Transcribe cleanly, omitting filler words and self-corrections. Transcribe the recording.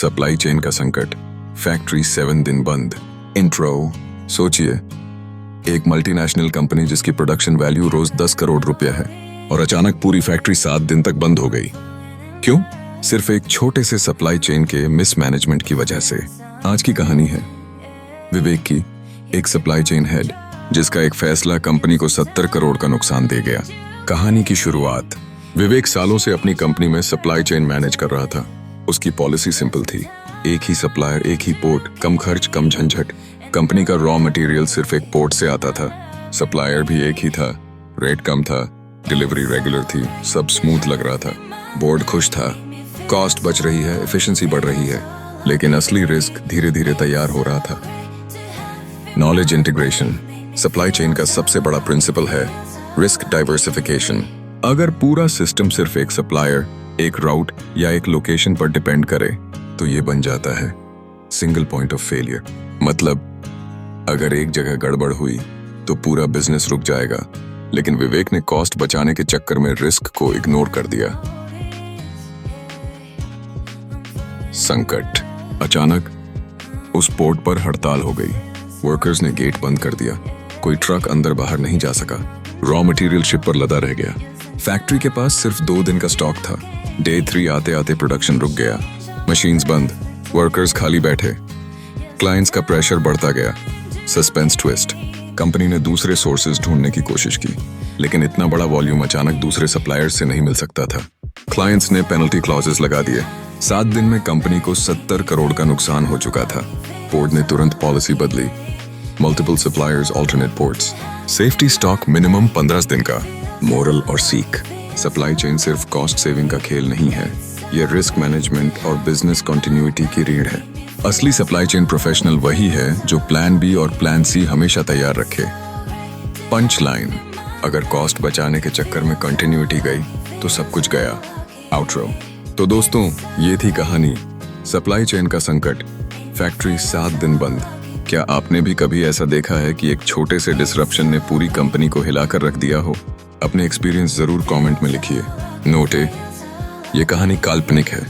Supply chain का संकट, factory 7 दिन बंद। इंट्रो। सोचिए, एक मल्टीनेशनल कंपनी जिसकी प्रोडक्शन वैल्यू रोज 10 करोड़ रुपया है और अचानक पूरी फैक्ट्री 7 दिन तक बंद हो गई। क्यों? सिर्फ एक छोटे से सप्लाई चेन के मिसमैनेजमेंट की वजह से। आज की कहानी है विवेक की, एक सप्लाई चेन हेड जिसका एक फैसला कंपनी को 70 करोड़ का नुकसान दे गया। कहानी की शुरुआत। विवेक सालों से अपनी कंपनी में सप्लाई चेन मैनेज कर रहा था। उसकी पॉलिसी सिंपल थी, एक ही सप्लायर, एक ही पोर्ट, कम खर्च, कम झंझट। कंपनी का रॉ मटेरियल सिर्फ एक पोर्ट से आता था, सप्लायर भी एक ही था, रेट कम था, डिलीवरी रेगुलर थी, सब स्मूथ लग रहा था। बोर्ड खुश था, कॉस्ट बच रही है, एफिशिएंसी बढ़ रही है। लेकिन असली रिस्क धीरे धीरे तैयार हो रहा था। नॉलेज इंटीग्रेशन सप्लाई चेन का सबसे बड़ा प्रिंसिपल है। Risk diversification. अगर पूरा सिस्टम सिर्फ एक सप्लायर, एक राउट या एक लोकेशन पर डिपेंड करे तो ये बन जाता है सिंगल पॉइंट ऑफ फेलियर। मतलब अगर एक जगह गड़बड़ हुई तो पूरा बिजनेस रुक जाएगा। लेकिन विवेक ने कॉस्ट बचाने के चक्कर में रिस्क को इग्नोर कर दिया। संकट। अचानक उस पोर्ट पर हड़ताल हो गई। वर्कर्स ने गेट बंद कर दिया, कोई ट्रक अंदर बाहर नहीं जा सका, रॉ मटेरियल शिप पर लदा रह गया। फैक्ट्री के पास सिर्फ 2 दिन का स्टॉक था। डे 3 आते आते प्रोडक्शन रुक गया, मशीन्स बंद, वर्कर्स खाली बैठे। क्लाइंट्स का प्रेशर बढ़ता गया। Suspense twist. कंपनी ने दूसरे सोर्सेज ढूंढने की कोशिश की, लेकिन इतना बड़ा वॉल्यूम अचानक दूसरे सप्लायर्स से नहीं मिल सकता था। क्लाइंट्स ने पेनल्टी क्लॉजेस लगा दिए। 7 दिन में कंपनी को 70 करोड़ का नुकसान हो चुका था। बोर्ड ने तुरंत पॉलिसी बदली, multiple suppliers, alternate ports, safety stock minimum 15 दिन का। मोरल और सीख। सप्लाई चेन सिर्फ कॉस्ट सेविंग का खेल नहीं है, यह रिस्क मैनेजमेंट और बिजनेस कंटिन्यूटी की रीढ़ है। असली सप्लाई चेन प्रोफेशनल वही है जो प्लान बी और प्लान सी हमेशा तैयार रखे। Punch line. अगर कॉस्ट बचाने के चक्कर में कंटिन्यूटी गई तो सब कुछ गया। आउटरो। तो दोस्तों, ये थी कहानी सप्लाई चेन का संकट, फैक्ट्री 7 दिन बंद। क्या आपने भी कभी ऐसा देखा है कि एक छोटे से डिसरप्शन ने पूरी कंपनी को हिलाकर रख दिया हो? अपने एक्सपीरियंस जरूर कमेंट में लिखिए। नोट: ये कहानी काल्पनिक है,